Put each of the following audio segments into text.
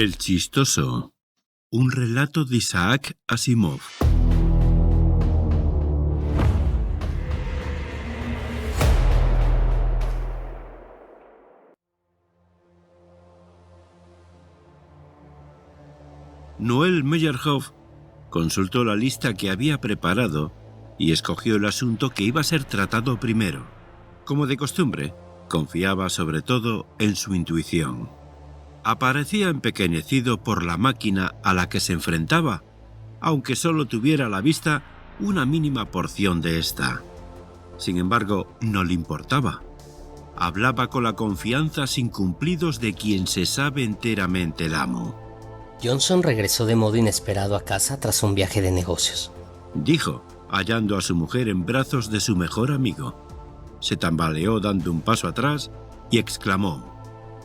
El chistoso. Un relato de Isaac Asimov. Noel Meyerhoff consultó la lista que había preparado y escogió el asunto que iba a ser tratado primero. Como de costumbre, confiaba sobre todo en su intuición. Aparecía empequeñecido por la máquina a la que se enfrentaba, aunque solo tuviera a la vista una mínima porción de esta. Sin embargo, no le importaba. Hablaba con la confianza sin cumplidos de quien se sabe enteramente el amo. Johnson regresó de modo inesperado a casa tras un viaje de negocios. Dijo, hallando a su mujer en brazos de su mejor amigo. Se tambaleó dando un paso atrás y exclamó: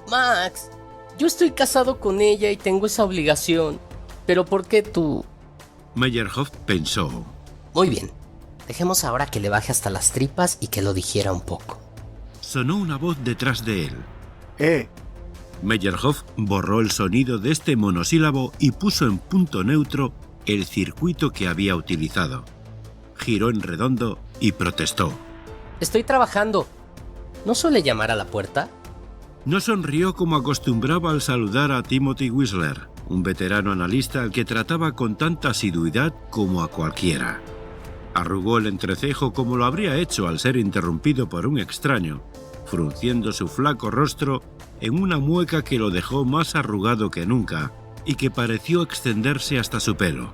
Max, yo estoy casado con ella y tengo esa obligación. ¿Pero por qué tú? Meyerhoff pensó. Muy bien, dejemos ahora que le baje hasta las tripas y que lo digiera un poco. Sonó una voz detrás de él. Meyerhoff borró el sonido de este monosílabo y puso en punto neutro el circuito que había utilizado. Giró en redondo y protestó. Estoy trabajando. ¿No suele llamar a la puerta? No sonrió como acostumbraba al saludar a Timothy Whistler, un veterano analista al que trataba con tanta asiduidad como a cualquiera. Arrugó el entrecejo como lo habría hecho al ser interrumpido por un extraño, frunciendo su flaco rostro en una mueca que lo dejó más arrugado que nunca y que pareció extenderse hasta su pelo.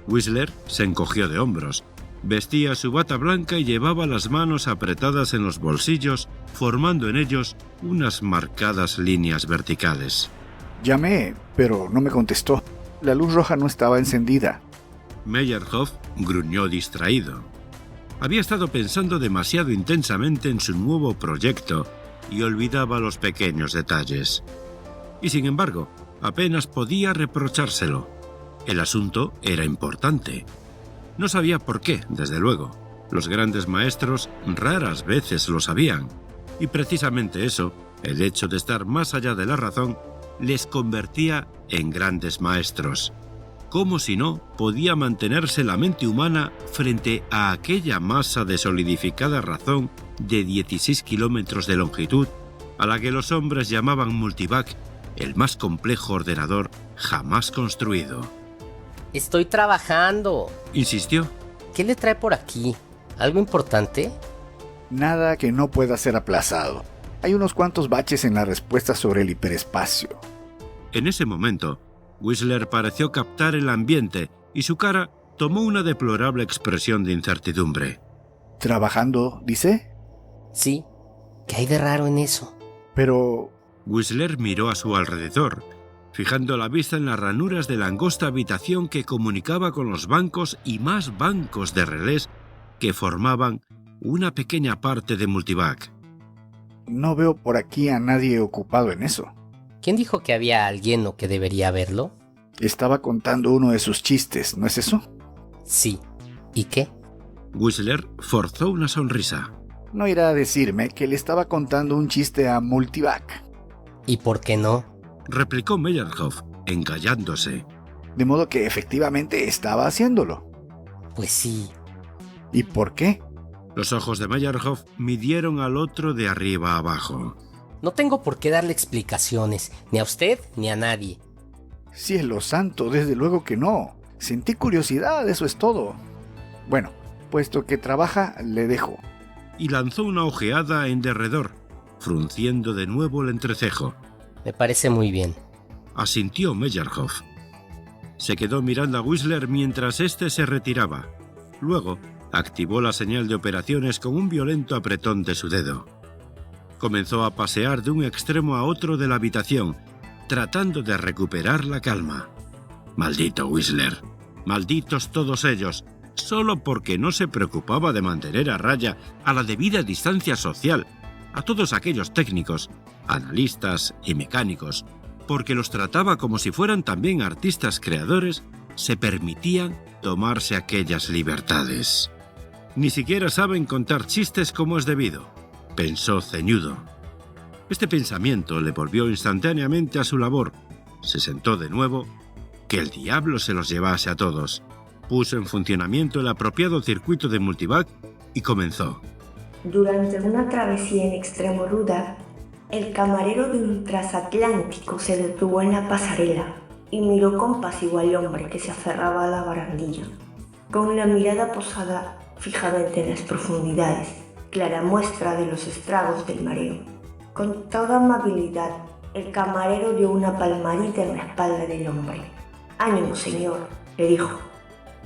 Whistler se encogió de hombros. Vestía su bata blanca y llevaba las manos apretadas en los bolsillos, formando en ellos unas marcadas líneas verticales. Llamé, pero no me contestó. La luz roja no estaba encendida. Meyerhoff gruñó distraído. Había estado pensando demasiado intensamente en su nuevo proyecto y olvidaba los pequeños detalles. Y sin embargo, apenas podía reprochárselo. El asunto era importante. No sabía por qué, desde luego. Los grandes maestros raras veces lo sabían. Y precisamente eso, el hecho de estar más allá de la razón, les convertía en grandes maestros. ¿Cómo si no podía mantenerse la mente humana frente a aquella masa de solidificada razón de 16 kilómetros de longitud a la que los hombres llamaban multivac, el más complejo ordenador jamás construido? Estoy trabajando, insistió. ¿Qué le trae por aquí? ¿Algo importante? Nada que no pueda ser aplazado. Hay unos cuantos baches en la respuesta sobre el hiperespacio. En ese momento, Whistler pareció captar el ambiente y su cara tomó una deplorable expresión de incertidumbre. ¿Trabajando, dice? Sí. ¿Qué hay de raro en eso? Pero... Whistler miró a su alrededor, fijando la vista en las ranuras de la angosta habitación que comunicaba con los bancos y más bancos de relés que formaban una pequeña parte de multivac. No veo por aquí a nadie ocupado en eso. ¿Quién dijo que había alguien o que debería verlo? Estaba contando uno de sus chistes, ¿no es eso? Sí. ¿Y qué? Whistler forzó una sonrisa. No irá a decirme que le estaba contando un chiste a Multivac. ¿Y por qué no? Replicó Meyerhoff, encallándose. De modo que efectivamente estaba haciéndolo. Pues sí. ¿Y por qué? Los ojos de Meyerhoff midieron al otro de arriba a abajo. No tengo por qué darle explicaciones, ni a usted ni a nadie. Cielo santo, desde luego que no. Sentí curiosidad, eso es todo. Bueno, puesto que trabaja, le dejo. Y lanzó una ojeada en derredor, frunciendo de nuevo el entrecejo. Me parece muy bien. Asintió Meyerhoff. Se quedó mirando a Whistler mientras éste se retiraba. Luego, activó la señal de operaciones con un violento apretón de su dedo. Comenzó a pasear de un extremo a otro de la habitación, tratando de recuperar la calma. Maldito Whistler. Malditos todos ellos, solo porque no se preocupaba de mantener a raya a la debida distancia social a todos aquellos técnicos, analistas y mecánicos, porque los trataba como si fueran también artistas creadores, se permitían tomarse aquellas libertades. Ni siquiera saben contar chistes como es debido, pensó ceñudo. Este pensamiento le volvió instantáneamente a su labor. se sentó de nuevo, que el diablo se los llevase a todos. Puso en funcionamiento el apropiado circuito de multivac y comenzó. Durante una travesía en extremo ruda, el camarero de un transatlántico se detuvo en la pasarela y miró compasivo al hombre que se aferraba a la barandilla, con la mirada posada fijamente en las profundidades, clara muestra de los estragos del mareo. Con toda amabilidad, el camarero dio una palmadita en la espalda del hombre. «Ánimo, señor», le dijo.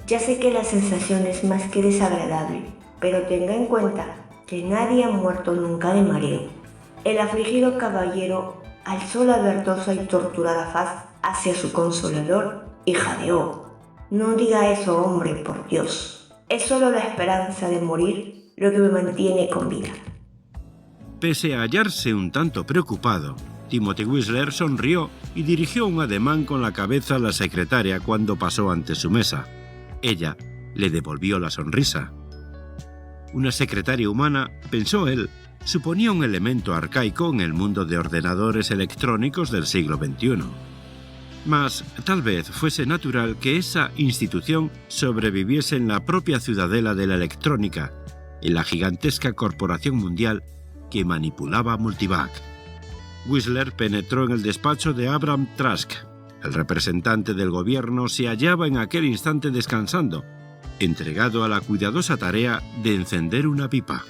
«Ya sé que la sensación es más que desagradable, pero tenga en cuenta que nadie ha muerto nunca de mareo». El afligido caballero alzó la verdosa y torturada faz hacia su consolador y jadeó. «No diga eso, hombre, por Dios. Es solo la esperanza de morir lo que me mantiene con vida». Pese a hallarse un tanto preocupado, Timothy Whistler sonrió y dirigió un ademán con la cabeza a la secretaria cuando pasó ante su mesa. Ella le devolvió la sonrisa. Una secretaria humana, pensó él, suponía un elemento arcaico en el mundo de ordenadores electrónicos del siglo XXI. Mas tal vez fuese natural que esa institución sobreviviese en la propia ciudadela de la electrónica, en la gigantesca corporación mundial que manipulaba Multivac. Whistler penetró en el despacho de Abraham Trask. El representante del gobierno se hallaba en aquel instante descansando, entregado a la cuidadosa tarea de encender una pipa.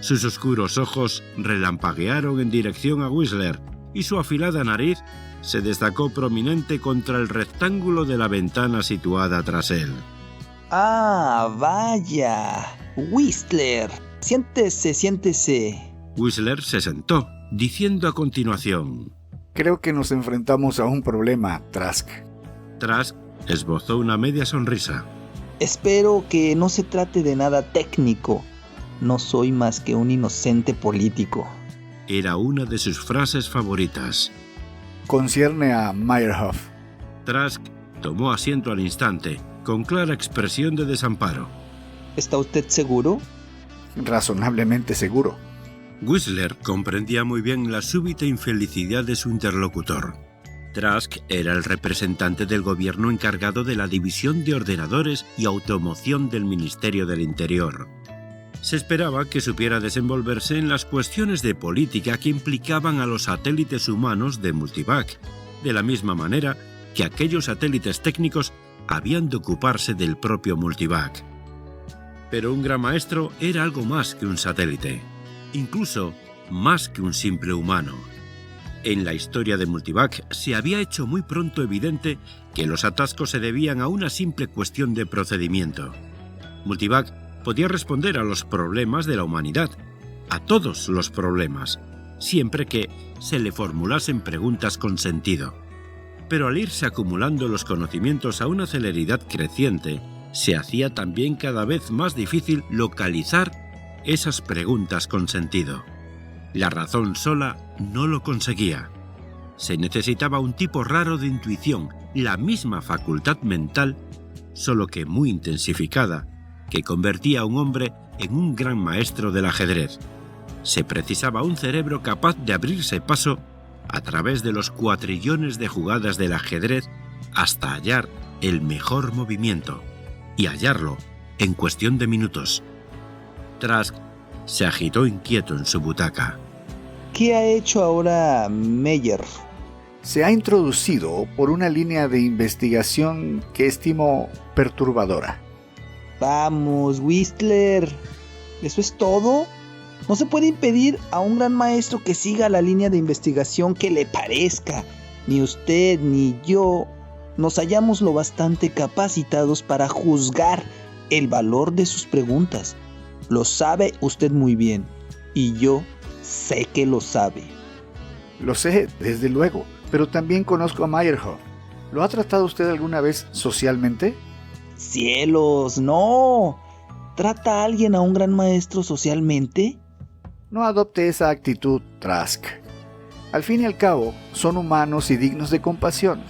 Sus oscuros ojos relampaguearon en dirección a Whistler y su afilada nariz se destacó prominente contra el rectángulo de la ventana situada tras él. ¡Ah, vaya! Whistler, siéntese. Whistler se sentó, diciendo a continuación: Creo que nos enfrentamos a un problema, Trask. Trask esbozó una media sonrisa. Espero que no se trate de nada técnico. No soy más que un inocente político. Era una de sus frases favoritas. Concierne a Meyerhoff. Trask tomó asiento al instante, con clara expresión de desamparo. ¿Está usted seguro? Razonablemente seguro. Whistler comprendía muy bien la súbita infelicidad de su interlocutor. Trask era el representante del gobierno encargado de la división de ordenadores y automoción del Ministerio del Interior. Se esperaba que supiera desenvolverse en las cuestiones de política que implicaban a los satélites humanos de Multivac, de la misma manera que aquellos satélites técnicos habían de ocuparse del propio Multivac. Pero un gran maestro era algo más que un satélite, incluso más que un simple humano. En la historia de Multivac se había hecho muy pronto evidente que los atascos se debían a una simple cuestión de procedimiento. Multivac podía responder a los problemas de la humanidad, a todos los problemas, siempre que se le formulasen preguntas con sentido. Pero al irse acumulando los conocimientos a una celeridad creciente, se hacía también cada vez más difícil localizar esas preguntas con sentido. La razón sola no lo conseguía. Se necesitaba un tipo raro de intuición, la misma facultad mental, solo que muy intensificada, que convertía a un hombre en un gran maestro del ajedrez. Se precisaba un cerebro capaz de abrirse paso a través de los cuatrillones de jugadas del ajedrez hasta hallar el mejor movimiento, y hallarlo en cuestión de minutos. Trask se agitó inquieto en su butaca. ¿Qué ha hecho ahora Meyer? Se ha introducido por una línea de investigación que estimo perturbadora. Vamos, Whistler. ¿Eso es todo? No se puede impedir a un gran maestro que siga la línea de investigación que le parezca. Ni usted ni yo nos hallamos lo bastante capacitados para juzgar el valor de sus preguntas. Lo sabe usted muy bien, y yo sé que lo sabe. Lo sé, desde luego, pero también conozco a Meyerhoff. ¿Lo ha tratado usted alguna vez socialmente? ¡Cielos, no! ¿Trata a alguien a un gran maestro socialmente? No adopte esa actitud, Trask. Al fin y al cabo, son humanos y dignos de compasión.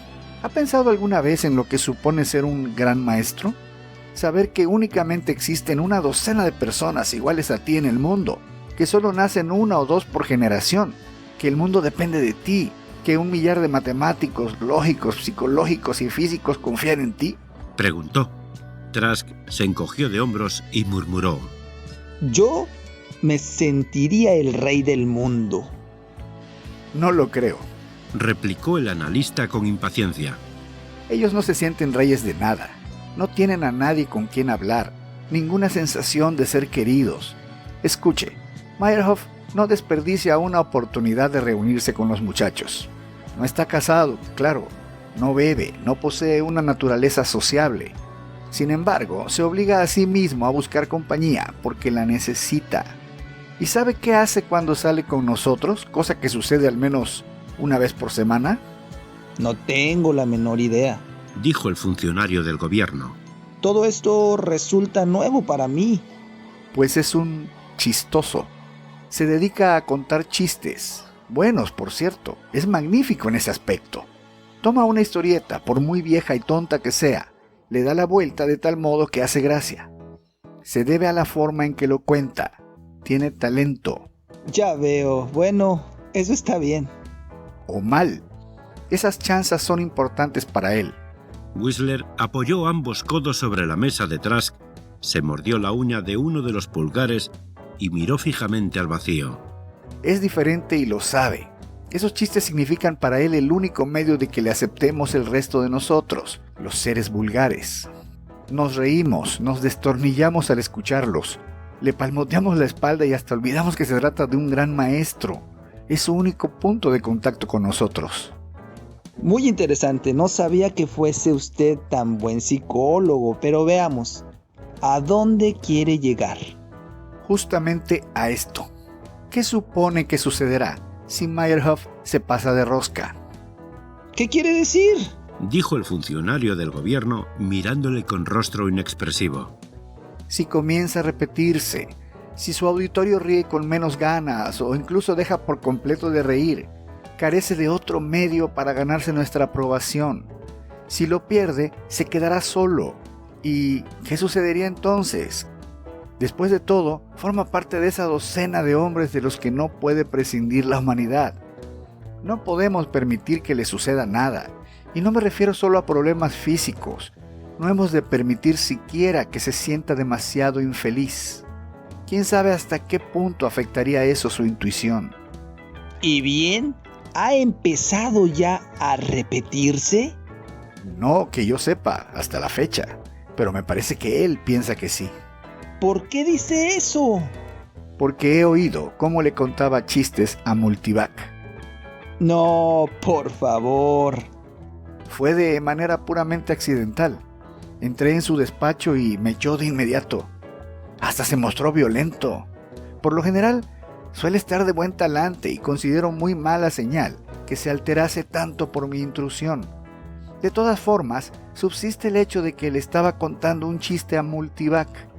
¿Ha pensado alguna vez en lo que supone ser un gran maestro? Saber que únicamente existen una docena de personas iguales a ti en el mundo, que solo nacen 1 o 2 por generación, que el mundo depende de ti, que 1 millar de matemáticos, lógicos, psicológicos y físicos confían en ti? Preguntó. Trask se encogió de hombros y murmuró. Yo me sentiría el rey del mundo. No lo creo. Replicó el analista con impaciencia. Ellos no se sienten reyes de nada. No tienen a nadie con quien hablar, ninguna sensación de ser queridos. Escuche, Meyerhoff no desperdicia una oportunidad de reunirse con los muchachos. No está casado, claro, no bebe, no posee una naturaleza sociable. Sin embargo, se obliga a sí mismo a buscar compañía porque la necesita. ¿Y sabe qué hace cuando sale con nosotros? Cosa que sucede al menos una vez por semana. No tengo la menor idea. Dijo el funcionario del gobierno. Todo esto resulta nuevo para mí. Pues es un chistoso. Se dedica a contar chistes. Buenos, por cierto. Es magnífico en ese aspecto. Toma una historieta, por muy vieja y tonta que sea, le da la vuelta de tal modo que hace gracia. Se debe a la forma en que lo cuenta. Tiene talento. Ya veo. Bueno, eso está bien. O mal. Esas chanzas son importantes para él. Whistler apoyó ambos codos sobre la mesa de Trask, se mordió la uña de uno de los pulgares y miró fijamente al vacío. Es diferente y lo sabe. Esos chistes significan para él el único medio de que le aceptemos el resto de nosotros, los seres vulgares. Nos reímos, nos destornillamos al escucharlos, le palmoteamos la espalda y hasta olvidamos que se trata de un gran maestro. Es su único punto de contacto con nosotros. Muy interesante, no sabía que fuese usted tan buen psicólogo, pero veamos, ¿a dónde quiere llegar? Justamente a esto. ¿Qué supone que sucederá si Meyerhoff se pasa de rosca? ¿Qué quiere decir? Dijo el funcionario del gobierno mirándole con rostro inexpresivo. Si comienza a repetirse, si su auditorio ríe con menos ganas o incluso deja por completo de reír, carece de otro medio para ganarse nuestra aprobación. Si lo pierde, se quedará solo. ¿Y qué sucedería entonces? Después de todo, forma parte de esa docena de hombres de los que no puede prescindir la humanidad. No podemos permitir que le suceda nada, y no me refiero solo a problemas físicos. No hemos de permitir siquiera que se sienta demasiado infeliz. ¿Quién sabe hasta qué punto afectaría eso su intuición? ¿Y bien? ¿Ha empezado ya a repetirse? No, que yo sepa, hasta la fecha, pero me parece que él piensa que sí. ¿Por qué dice eso? Porque he oído cómo le contaba chistes a Multivac. No, por favor. Fue de manera puramente accidental. Entré en su despacho y me echó de inmediato. Hasta se mostró violento. Por lo general, suele estar de buen talante y considero muy mala señal que se alterase tanto por mi intrusión. De todas formas, subsiste el hecho de que le estaba contando un chiste a Multivac.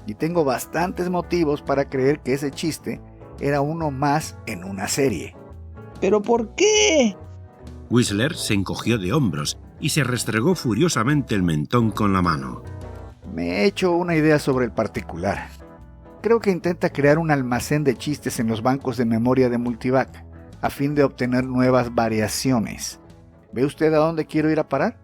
Y tengo bastantes motivos para creer que ese chiste era uno más en una serie. ¿Pero por qué? Whistler se encogió de hombros y se restregó furiosamente el mentón con la mano. Me he hecho una idea sobre el particular. Creo que intenta crear un almacén de chistes en los bancos de memoria de Multivac, a fin de obtener nuevas variaciones. ¿Ve usted a dónde quiero ir a parar?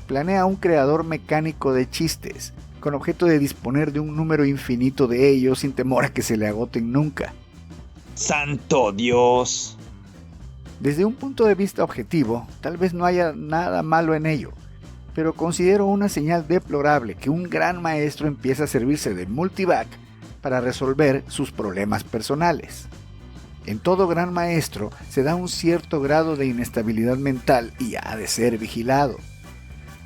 Planea un creador mecánico de chistes, con objeto de disponer de un número infinito de ellos sin temor a que se le agoten nunca. ¡Santo Dios! Desde un punto de vista objetivo, tal vez no haya nada malo en ello, pero considero una señal deplorable que un gran maestro empiece a servirse de Multivac para resolver sus problemas personales. En todo gran maestro se da un cierto grado de inestabilidad mental y ha de ser vigilado.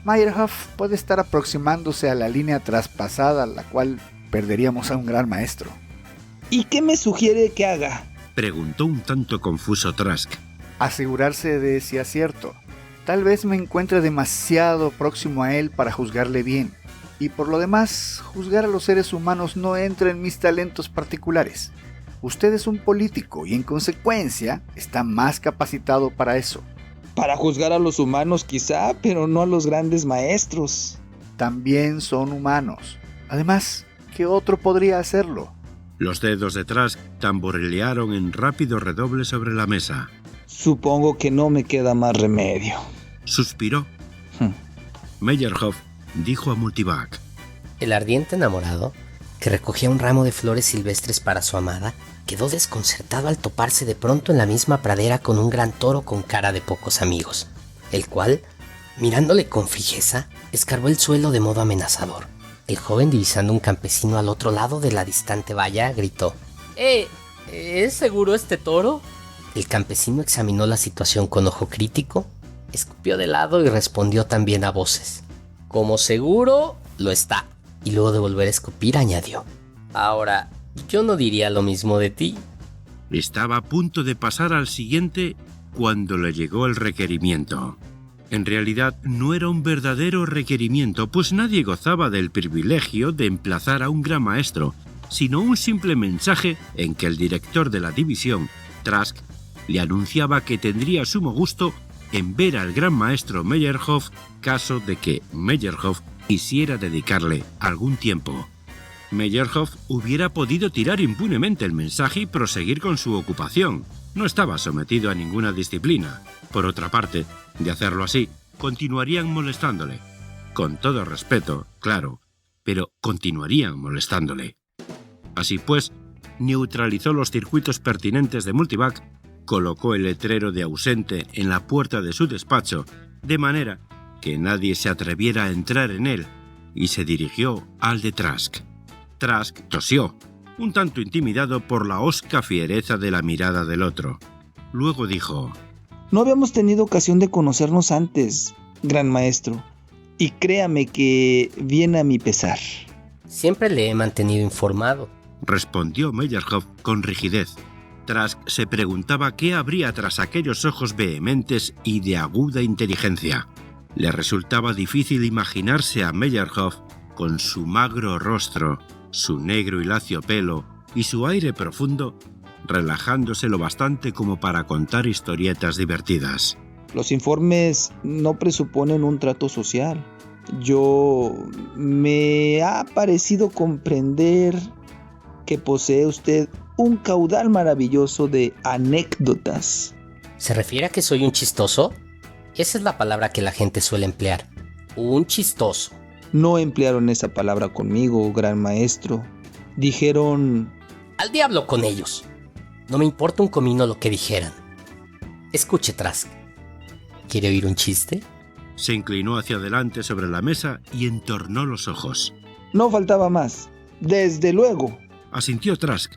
Meyerhoff puede estar aproximándose a la línea traspasada a la cual perderíamos a un gran maestro. ¿Y qué me sugiere que haga? Preguntó un tanto confuso Trask. Asegurarse de si acierto. Tal vez me encuentre demasiado próximo a él para juzgarle bien. Y por lo demás, juzgar a los seres humanos no entra en mis talentos particulares. Usted es un político y en consecuencia está más capacitado para eso. Para juzgar a los humanos quizá, pero no a los grandes maestros. También son humanos. Además, ¿qué otro podría hacerlo? Los dedos de Trask tamborilearon en rápido redoble sobre la mesa. Supongo que no me queda más remedio. Suspiró. Meyerhoff dijo a Multivac: El ardiente enamorado, que recogía un ramo de flores silvestres para su amada, quedó desconcertado al toparse de pronto en la misma pradera con un gran toro con cara de pocos amigos, el cual, mirándole con fijeza, escarbó el suelo de modo amenazador. El joven, divisando un campesino al otro lado de la distante valla, gritó: ¿Es seguro este toro? El campesino examinó la situación con ojo crítico, escupió de lado y respondió también a voces: como seguro lo está. Y luego de volver a escupir añadió: ahora, yo no diría lo mismo de ti. Estaba a punto de pasar al siguiente cuando le llegó el requerimiento. En realidad no era un verdadero requerimiento, pues nadie gozaba del privilegio de emplazar a un gran maestro, sino un simple mensaje en que el director de la división, Trask, le anunciaba que tendría sumo gusto en ver al gran maestro Meyerhoff caso de que Meyerhoff quisiera dedicarle algún tiempo. Meyerhoff hubiera podido tirar impunemente el mensaje y proseguir con su ocupación. No estaba sometido a ninguna disciplina. Por otra parte, de hacerlo así, continuarían molestándole. Con todo respeto, claro, pero continuarían molestándole. Así pues, neutralizó los circuitos pertinentes de Multivac, colocó el letrero de ausente en la puerta de su despacho, de manera que nadie se atreviera a entrar en él, y se dirigió al de Trask. Trask tosió, un tanto intimidado por la hosca fiereza de la mirada del otro. Luego dijo: No habíamos tenido ocasión de conocernos antes, gran maestro, y créame que viene a mi pesar. Siempre le he mantenido informado, respondió Meyerhoff con rigidez. Trask se preguntaba qué habría tras aquellos ojos vehementes y de aguda inteligencia. Le resultaba difícil imaginarse a Meyerhoff con su magro rostro, su negro y lacio pelo y su aire profundo, relajándose lo bastante como para contar historietas divertidas. Los informes no presuponen un trato social. Me ha parecido comprender que posee usted un caudal maravilloso de anécdotas. ¿Se refiere a que soy un chistoso? Esa es la palabra que la gente suele emplear. Un chistoso. No emplearon esa palabra conmigo, gran maestro. Dijeron... Al diablo con ellos. No me importa un comino lo que dijeran. Escuche, Trask. ¿Quiere oír un chiste? Se inclinó hacia adelante sobre la mesa y entornó los ojos. No faltaba más. Desde luego. Asintió Trask,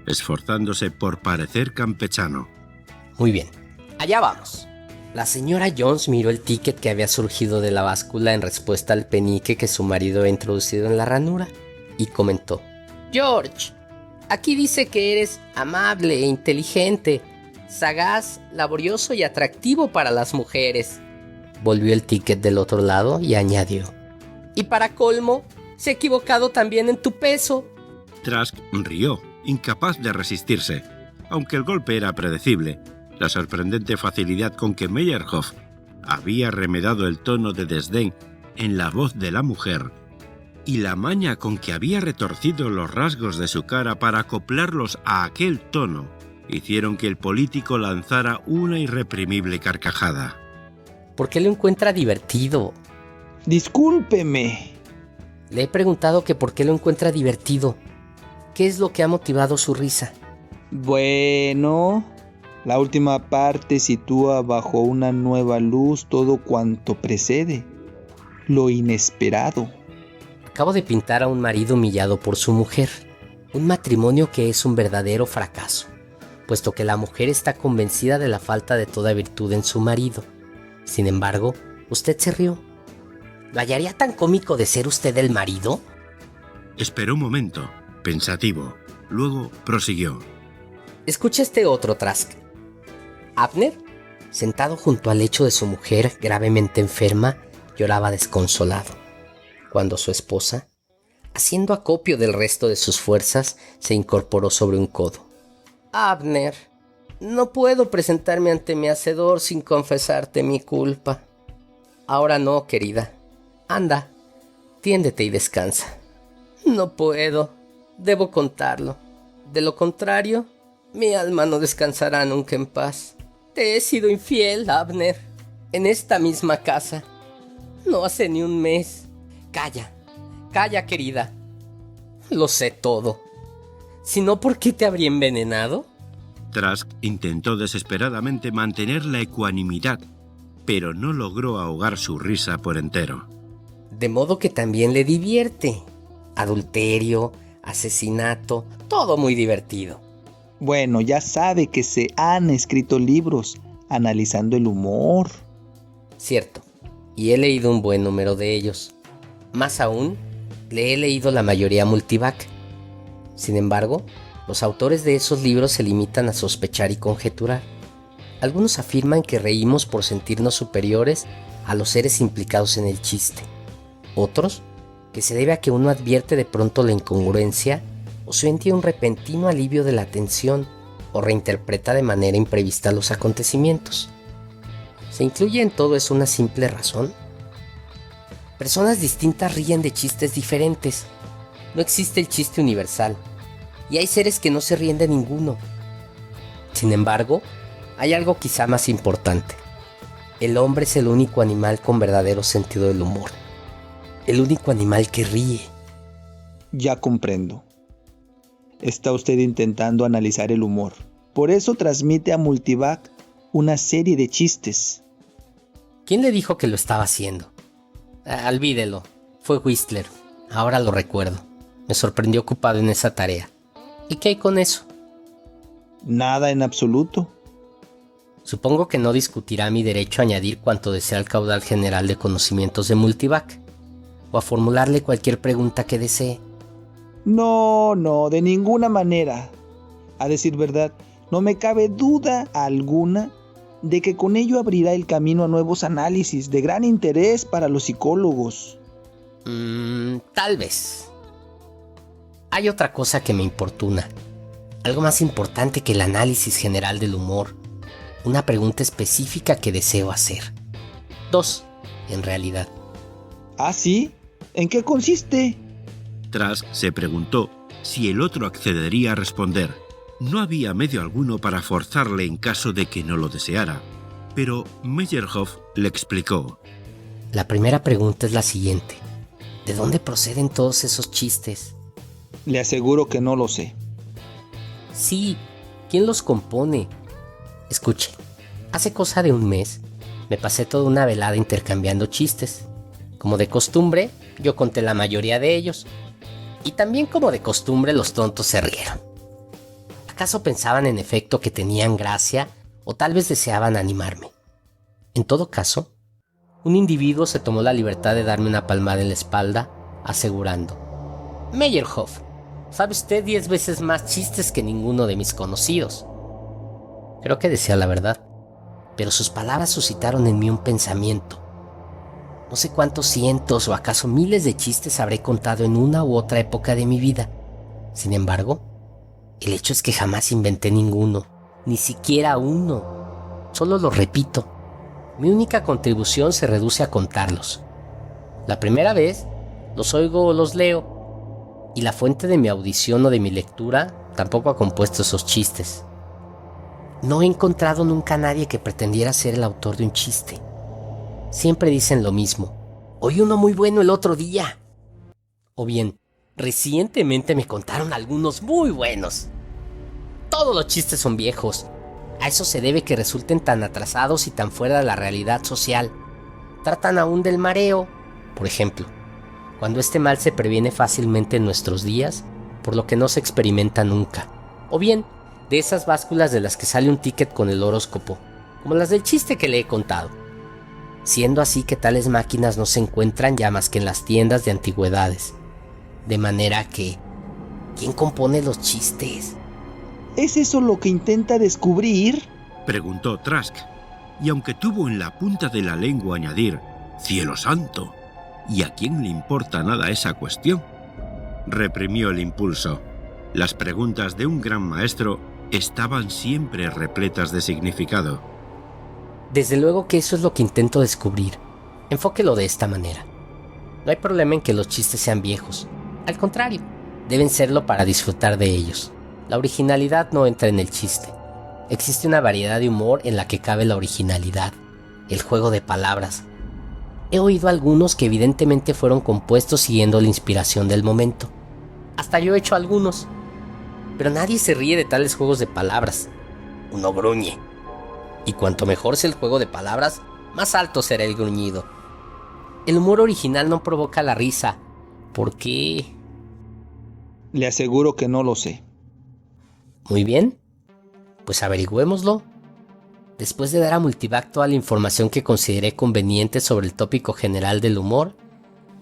esforzándose por parecer campechano. Muy bien, allá vamos. La señora Jones miró el ticket que había surgido de la báscula en respuesta al penique que su marido había introducido en la ranura y comentó: George, aquí dice que eres amable e inteligente, sagaz, laborioso y atractivo para las mujeres. Volvió el ticket del otro lado y añadió: y para colmo, se ha equivocado también en tu peso. Trask rió, incapaz de resistirse. Aunque el golpe era predecible, la sorprendente facilidad con que Meyerhoff había remedado el tono de desdén en la voz de la mujer y la maña con que había retorcido los rasgos de su cara para acoplarlos a aquel tono hicieron que el político lanzara una irreprimible carcajada. ¿Por qué lo encuentra divertido? Discúlpeme. Le he preguntado que por qué lo encuentra divertido. ¿Qué es lo que ha motivado su risa? Bueno, la última parte sitúa bajo una nueva luz todo cuanto precede. Lo inesperado. Acabo de pintar a un marido humillado por su mujer. Un matrimonio que es un verdadero fracaso, puesto que la mujer está convencida de la falta de toda virtud en su marido. Sin embargo, usted se rió. ¿Lo hallaría tan cómico de ser usted el marido? Esperó un momento, pensativo. Luego prosiguió. Escucha este otro, Trask. Abner, sentado junto al lecho de su mujer gravemente enferma, lloraba desconsolado, cuando su esposa, haciendo acopio del resto de sus fuerzas, se incorporó sobre un codo. Abner, no puedo presentarme ante mi hacedor sin confesarte mi culpa. Ahora no, querida. Anda, tiéndete y descansa. No puedo. Debo contarlo. De lo contrario, mi alma no descansará nunca en paz. Te he sido infiel, Abner. En esta misma casa. No hace ni un mes. Calla, calla, querida. Lo sé todo. Si no, ¿por qué te habría envenenado? Trask intentó desesperadamente mantener la ecuanimidad, pero no logró ahogar su risa por entero. De modo que también le divierte. Adulterio, asesinato, todo muy divertido. Bueno, ya sabe que se han escrito libros analizando el humor. Cierto, y he leído un buen número de ellos. Más aún, le he leído la mayoría a Multivac. Sin embargo, los autores de esos libros se limitan a sospechar y conjeturar. Algunos afirman que reímos por sentirnos superiores a los seres implicados en el chiste. Otros, que se debe a que uno advierte de pronto la incongruencia o siente un repentino alivio de la tensión o reinterpreta de manera imprevista los acontecimientos. ¿Se incluye en todo eso una simple razón? Personas distintas ríen de chistes diferentes. No existe el chiste universal, y hay seres que no se ríen de ninguno. Sin embargo, hay algo quizá más importante. El hombre es el único animal con verdadero sentido del humor. El único animal que ríe. Ya comprendo. Está usted intentando analizar el humor. Por eso transmite a Multivac una serie de chistes. ¿Quién le dijo que lo estaba haciendo? Olvídelo. Fue Whistler. Ahora lo recuerdo. Me sorprendió ocupado en esa tarea. ¿Y qué hay con eso? Nada en absoluto. Supongo que no discutirá mi derecho a añadir cuanto desea al caudal general de conocimientos de Multivac, o a formularle cualquier pregunta que desee. No, de ninguna manera. A decir verdad, no me cabe duda alguna de que con ello abrirá el camino a nuevos análisis de gran interés para los psicólogos. Tal vez. Hay otra cosa que me importuna. Algo más importante que el análisis general del humor. Una pregunta específica que deseo hacer. 2, en realidad. ¿Ah, sí? ¿En qué consiste? Trask se preguntó si el otro accedería a responder. No había medio alguno para forzarle en caso de que no lo deseara, pero Meyerhoff le explicó. La primera pregunta es la siguiente. ¿De dónde proceden todos esos chistes? Le aseguro que no lo sé. Sí, ¿quién los compone? Escuche, hace cosa de un mes me pasé toda una velada intercambiando chistes. Como de costumbre, yo conté la mayoría de ellos. Y también como de costumbre los tontos se rieron. ¿Acaso pensaban en efecto que tenían gracia o tal vez deseaban animarme? En todo caso, un individuo se tomó la libertad de darme una palmada en la espalda, asegurando: Meyerhoff, sabe usted 10 veces más chistes que ninguno de mis conocidos. Creo que decía la verdad, pero sus palabras suscitaron en mí un pensamiento. No sé cuántos cientos o acaso miles de chistes habré contado en una u otra época de mi vida. Sin embargo, el hecho es que jamás inventé ninguno, ni siquiera uno. Solo los repito. Mi única contribución se reduce a contarlos. La primera vez los oigo o los leo, y la fuente de mi audición o de mi lectura tampoco ha compuesto esos chistes. No he encontrado nunca a nadie que pretendiera ser el autor de un chiste. Siempre dicen lo mismo. Oí uno muy bueno el otro día. O bien, recientemente me contaron algunos muy buenos. Todos los chistes son viejos. A eso se debe que resulten tan atrasados y tan fuera de la realidad social. Tratan aún del mareo, por ejemplo, cuando este mal se previene fácilmente en nuestros días, por lo que no se experimenta nunca. O bien, de esas básculas de las que sale un ticket con el horóscopo, como las del chiste que le he contado. Siendo así que tales máquinas no se encuentran ya más que en las tiendas de antigüedades. De manera que, ¿quién compone los chistes? ¿Es eso lo que intenta descubrir? Preguntó Trask, y aunque tuvo en la punta de la lengua añadir: ¡Cielo santo! ¿Y a quién le importa nada esa cuestión? Reprimió el impulso. Las preguntas de un gran maestro estaban siempre repletas de significado. Desde luego que eso es lo que intento descubrir. Enfóquelo de esta manera. No hay problema en que los chistes sean viejos. Al contrario, deben serlo para disfrutar de ellos. La originalidad no entra en el chiste. existe una variedad de humor en la que cabe la originalidad, el juego de palabras. He oído algunos que evidentemente fueron compuestos siguiendo la inspiración del momento. Hasta yo he hecho algunos. Pero nadie se ríe de tales juegos de palabras. Uno gruñe. Y cuanto mejor sea el juego de palabras, más alto será el gruñido. El humor original no provoca la risa. ¿Por qué? Le aseguro que no lo sé. Muy bien. Pues averigüémoslo. Después de dar a Multivac toda la información que consideré conveniente sobre el tópico general del humor,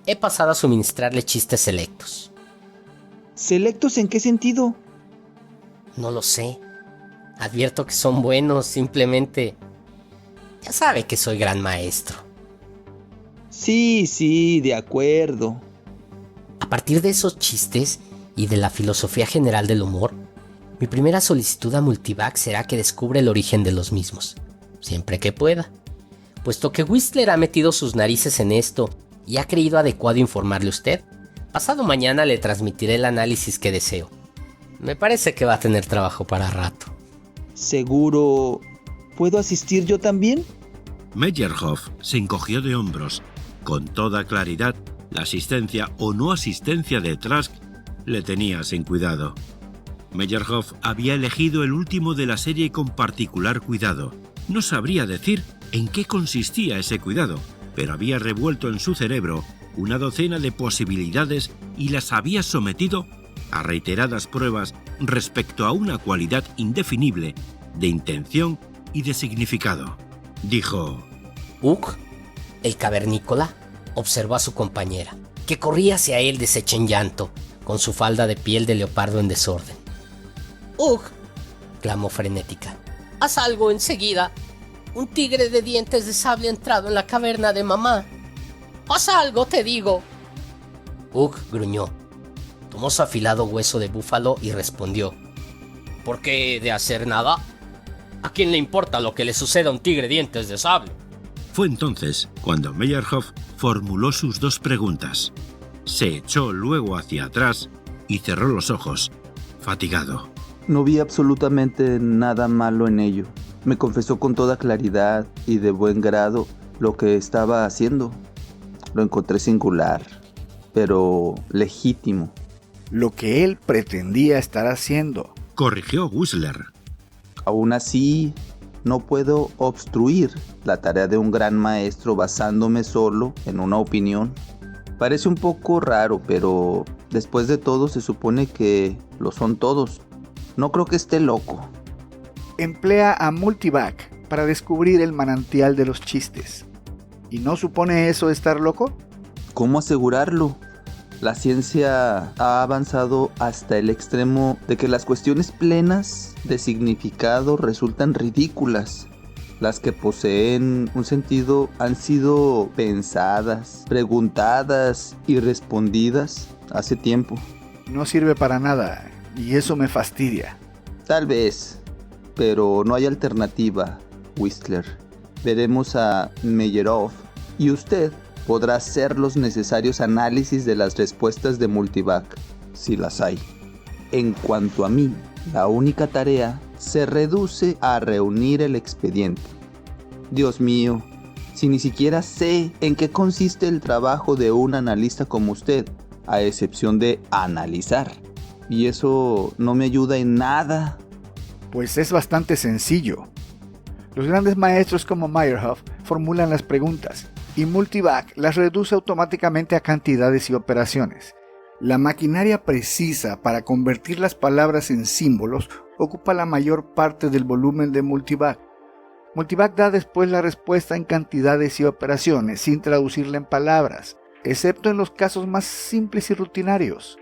he pasado a suministrarle chistes selectos. ¿Selectos en qué sentido? No lo sé. Advierto que son buenos, simplemente... Ya sabe que soy gran maestro. Sí, de acuerdo. A partir de esos chistes y de la filosofía general del humor, mi primera solicitud a Multivac será que descubra el origen de los mismos, siempre que pueda. Puesto que Whistler ha metido sus narices en esto y ha creído adecuado informarle a usted, pasado mañana le transmitiré el análisis que deseo. Me parece que va a tener trabajo para rato. ¿Seguro puedo asistir yo también? Meyerhoff se encogió de hombros. Con toda claridad, la asistencia o no asistencia de Trask le tenía sin cuidado. Meyerhoff había elegido el último de la serie con particular cuidado. No sabría decir en qué consistía ese cuidado, pero había revuelto en su cerebro una docena de posibilidades y las había sometido a reiteradas pruebas respecto a una cualidad indefinible de intención y de significado. Dijo: Ugh, el cavernícola, observó a su compañera, que corría hacia él deshecha en llanto, con su falda de piel de leopardo en desorden. ¡Ugh!, clamó frenética. ¡Haz algo enseguida! Un tigre de dientes de sable ha entrado en la caverna de mamá. ¡Haz algo, te digo! Ugh gruñó. Tomó su afilado hueso de búfalo y respondió: ¿Por qué he de hacer nada? ¿A quién le importa lo que le suceda a un tigre de dientes de sable? Fue entonces cuando Meyerhoff formuló sus dos preguntas. Se echó luego hacia atrás y cerró los ojos, fatigado. No vi absolutamente nada malo en ello. Me confesó con toda claridad y de buen grado lo que estaba haciendo. Lo encontré singular, pero legítimo. Lo que él pretendía estar haciendo. Corrigió Whistler. Aún así, no puedo obstruir la tarea de un gran maestro basándome solo en una opinión. Parece un poco raro, pero después de todo se supone que lo son todos. No creo que esté loco. Emplea a Multivac para descubrir el manantial de los chistes. ¿Y no supone eso estar loco? ¿Cómo asegurarlo? La ciencia ha avanzado hasta el extremo de que las cuestiones plenas de significado resultan ridículas. Las que poseen un sentido han sido pensadas, preguntadas y respondidas hace tiempo. No sirve para nada, y eso me fastidia. Tal vez, pero no hay alternativa, Whistler. Veremos a Meyerhoff y usted podrá hacer los necesarios análisis de las respuestas de Multivac, si las hay. En cuanto a mí, la única tarea se reduce a reunir el expediente. Dios mío, si ni siquiera sé en qué consiste el trabajo de un analista como usted, a excepción de analizar. Y eso no me ayuda en nada. Pues es bastante sencillo. Los grandes maestros como Meyerhoff formulan las preguntas y Multivac las reduce automáticamente a cantidades y operaciones. La maquinaria precisa para convertir las palabras en símbolos ocupa la mayor parte del volumen de Multivac. Multivac da después la respuesta en cantidades y operaciones sin traducirla en palabras, excepto en los casos más simples y rutinarios.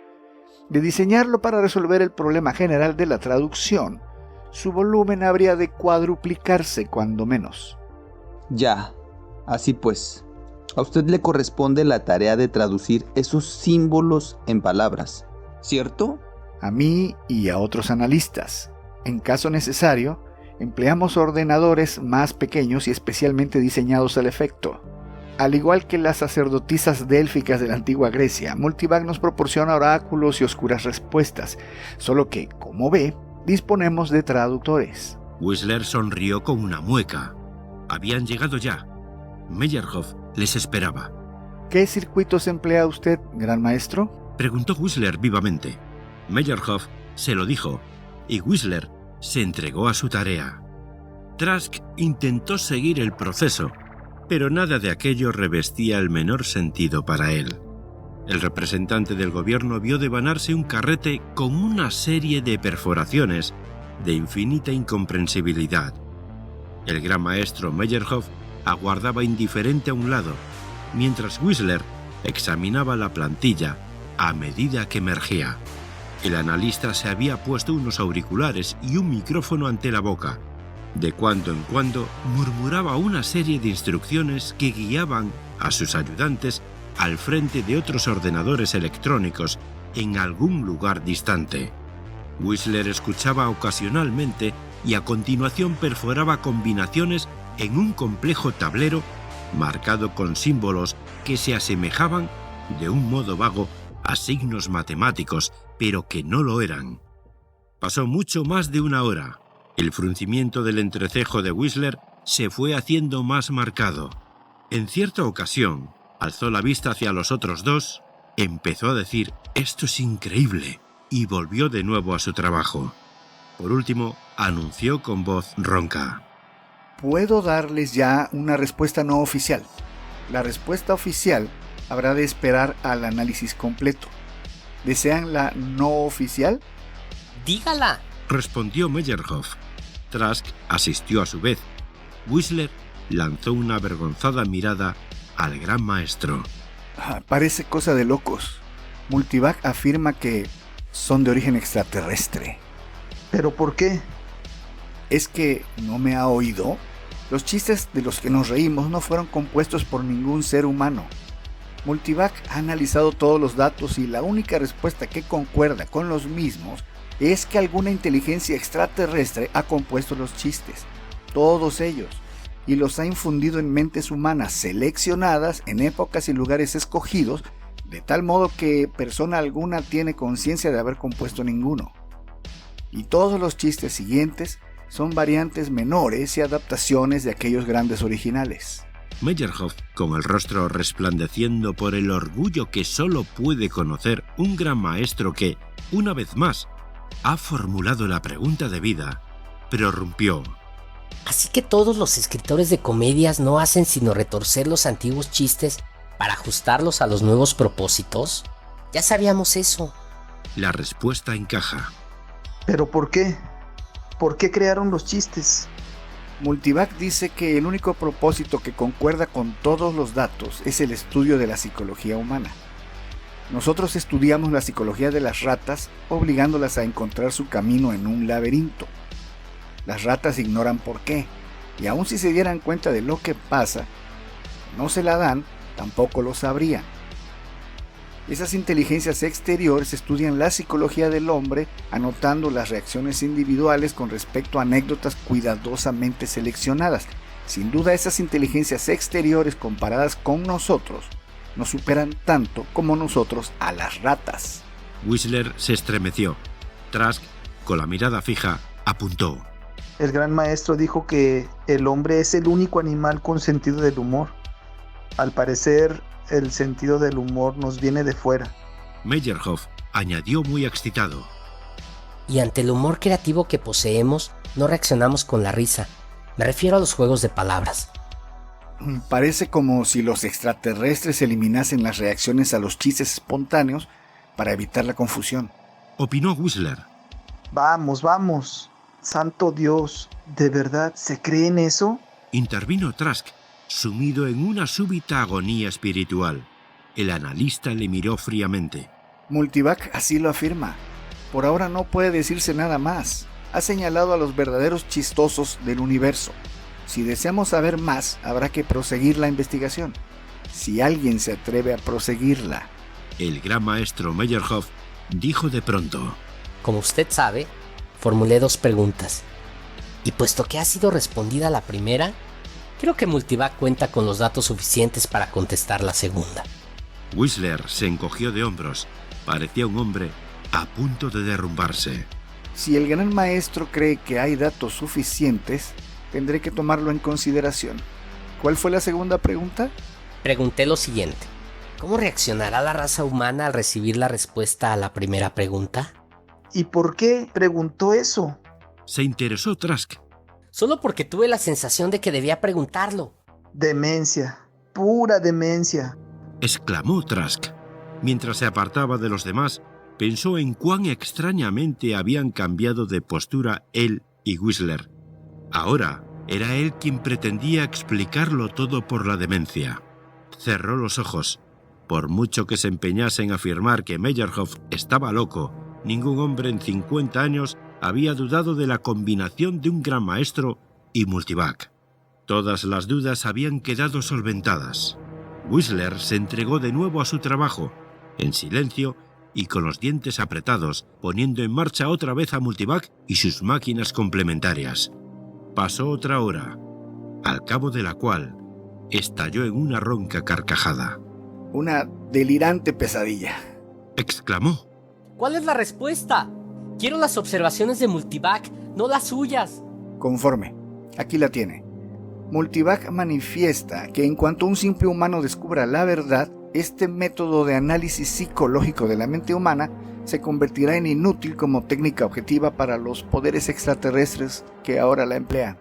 De diseñarlo para resolver el problema general de la traducción, su volumen habría de cuadruplicarse cuando menos. Ya, así pues, a usted le corresponde la tarea de traducir esos símbolos en palabras, ¿cierto? A mí y a otros analistas. En caso necesario, empleamos ordenadores más pequeños y especialmente diseñados al efecto. Al igual que las sacerdotisas délficas de la antigua Grecia, Multivac nos proporciona oráculos y oscuras respuestas, solo que, como ve, disponemos de traductores. Whistler sonrió con una mueca. Habían llegado ya. Meyerhoff les esperaba. ¿Qué circuitos emplea usted, gran maestro? Preguntó Whistler vivamente. Meyerhoff se lo dijo, y Whistler se entregó a su tarea. Trask intentó seguir el proceso, pero nada de aquello revestía el menor sentido para él. El representante del gobierno vio devanarse un carrete con una serie de perforaciones de infinita incomprensibilidad. El gran maestro Meyerhoff aguardaba indiferente a un lado, mientras Whistler examinaba la plantilla a medida que emergía. El analista se había puesto unos auriculares y un micrófono ante la boca. De cuando en cuando murmuraba una serie de instrucciones que guiaban a sus ayudantes al frente de otros ordenadores electrónicos en algún lugar distante. Whistler escuchaba ocasionalmente y a continuación perforaba combinaciones en un complejo tablero marcado con símbolos que se asemejaban de un modo vago a signos matemáticos, pero que no lo eran. Pasó mucho más de una hora. El fruncimiento del entrecejo de Whistler se fue haciendo más marcado. En cierta ocasión, alzó la vista hacia los otros dos, empezó a decir «Esto es increíble» y volvió de nuevo a su trabajo. Por último, anunció con voz ronca: Puedo darles ya una respuesta no oficial. La respuesta oficial habrá de esperar al análisis completo. ¿Desean la no oficial? ¡Dígala!, respondió Meyerhoff. Trask asistió a su vez. Whistler lanzó una avergonzada mirada al gran maestro. Parece cosa de locos. Multivac afirma que son de origen extraterrestre. ¿Pero por qué? ¿Es que no me ha oído? Los chistes de los que nos reímos no fueron compuestos por ningún ser humano. Multivac ha analizado todos los datos y la única respuesta que concuerda con los mismos es que alguna inteligencia extraterrestre ha compuesto los chistes, todos ellos, y los ha infundido en mentes humanas seleccionadas en épocas y lugares escogidos, de tal modo que persona alguna tiene conciencia de haber compuesto ninguno. Y todos los chistes siguientes son variantes menores y adaptaciones de aquellos grandes originales. Meyerhoff, con el rostro resplandeciendo por el orgullo que solo puede conocer un gran maestro que, una vez más, ha formulado la pregunta de vida, prorrumpió. Así que todos los escritores de comedias no hacen sino retorcer los antiguos chistes para ajustarlos a los nuevos propósitos. Ya sabíamos eso. La respuesta encaja. ¿Pero por qué? ¿Por qué crearon los chistes? Multivac dice que el único propósito que concuerda con todos los datos es el estudio de la psicología humana. Nosotros estudiamos la psicología de las ratas, obligándolas a encontrar su camino en un laberinto. Las ratas ignoran por qué, y aun si se dieran cuenta de lo que pasa, no se la dan, tampoco lo sabrían. Esas inteligencias exteriores estudian la psicología del hombre, anotando las reacciones individuales con respecto a anécdotas cuidadosamente seleccionadas. Sin duda, esas inteligencias exteriores comparadas con nosotros nos superan tanto como nosotros a las ratas. Whistler se estremeció. Trask, con la mirada fija, apuntó. El gran maestro dijo que el hombre es el único animal con sentido del humor. Al parecer, el sentido del humor nos viene de fuera. Meyerhoff añadió muy excitado. Y ante el humor creativo que poseemos, no reaccionamos con la risa. Me refiero a los juegos de palabras. Parece como si los extraterrestres eliminasen las reacciones a los chistes espontáneos para evitar la confusión. Opinó Whistler. Vamos, vamos. Santo Dios, ¿de verdad se cree en eso? Intervino Trask, sumido en una súbita agonía espiritual. El analista le miró fríamente. Multivac así lo afirma. Por ahora no puede decirse nada más. Ha señalado a los verdaderos chistosos del universo. Si deseamos saber más, habrá que proseguir la investigación. Si alguien se atreve a proseguirla. El gran maestro Meyerhoff dijo de pronto. Como usted sabe, formulé 2 preguntas. Y puesto que ha sido respondida la primera, creo que Multivac cuenta con los datos suficientes para contestar la segunda. Whistler se encogió de hombros. Parecía un hombre a punto de derrumbarse. Si el gran maestro cree que hay datos suficientes, tendré que tomarlo en consideración. ¿Cuál fue la segunda pregunta? Pregunté lo siguiente. ¿Cómo reaccionará la raza humana al recibir la respuesta a la primera pregunta? ¿Y por qué preguntó eso? Se interesó Trask. Solo porque tuve la sensación de que debía preguntarlo. Demencia, pura demencia. Exclamó Trask. Mientras se apartaba de los demás, pensó en cuán extrañamente habían cambiado de postura él y Whistler. Ahora era él quien pretendía explicarlo todo por la demencia. Cerró los ojos. Por mucho que se empeñase en afirmar que Meyerhoff estaba loco, ningún hombre en 50 años había dudado de la combinación de un gran maestro y Multivac. Todas las dudas habían quedado solventadas. Whistler se entregó de nuevo a su trabajo, en silencio y con los dientes apretados, poniendo en marcha otra vez a Multivac y sus máquinas complementarias. Pasó otra hora, al cabo de la cual estalló en una ronca carcajada. Una delirante pesadilla. Exclamó. ¿Cuál es la respuesta? Quiero las observaciones de Multivac, no las suyas. Conforme. Aquí la tiene. Multivac manifiesta que en cuanto un simple humano descubra la verdad, este método de análisis psicológico de la mente humana se convertirá en inútil como técnica objetiva para los poderes extraterrestres que ahora la emplean.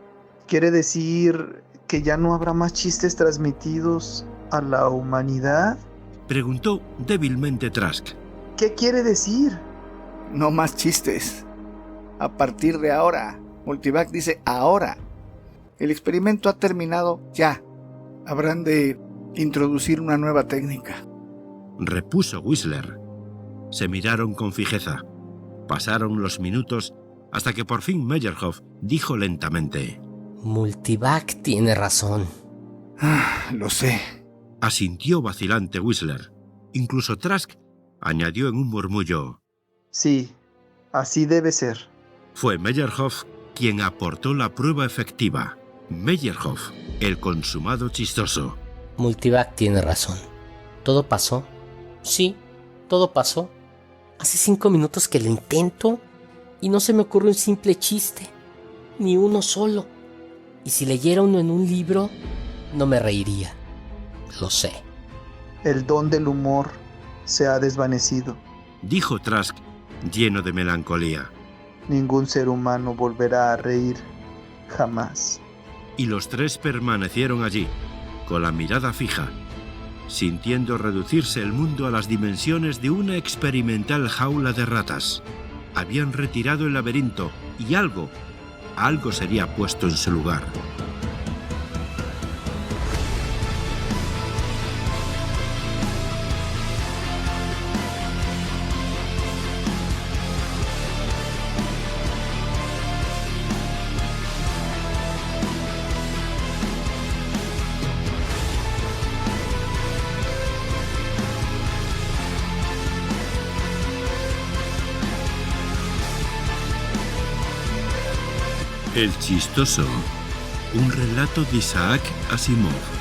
¿Quiere decir que ya no habrá más chistes transmitidos a la humanidad? Preguntó débilmente Trask. ¿Qué quiere decir? No más chistes. A partir de ahora. Multivac dice ahora. El experimento ha terminado ya. Habrán de introducir una nueva técnica. Repuso Whistler. Se miraron con fijeza. Pasaron los minutos hasta que por fin Meyerhoff dijo lentamente. Multivac tiene razón. Lo sé. Asintió vacilante Whistler. Incluso Trask añadió en un murmullo. Sí, así debe ser. Fue Meyerhoff quien aportó la prueba efectiva. Meyerhoff, el consumado chistoso. Multivac tiene razón. ¿Todo pasó? Sí, todo pasó. Hace 5 minutos que lo intento y no se me ocurre un simple chiste. Ni uno solo. Y si leyera uno en un libro, no me reiría. Lo sé. El don del humor se ha desvanecido. Dijo Trask, lleno de melancolía. Ningún ser humano volverá a reír, jamás. Y los tres permanecieron allí, con la mirada fija, sintiendo reducirse el mundo a las dimensiones de una experimental jaula de ratas. Habían retirado el laberinto y algo sería puesto en su lugar. El chistoso, un relato de Isaac Asimov.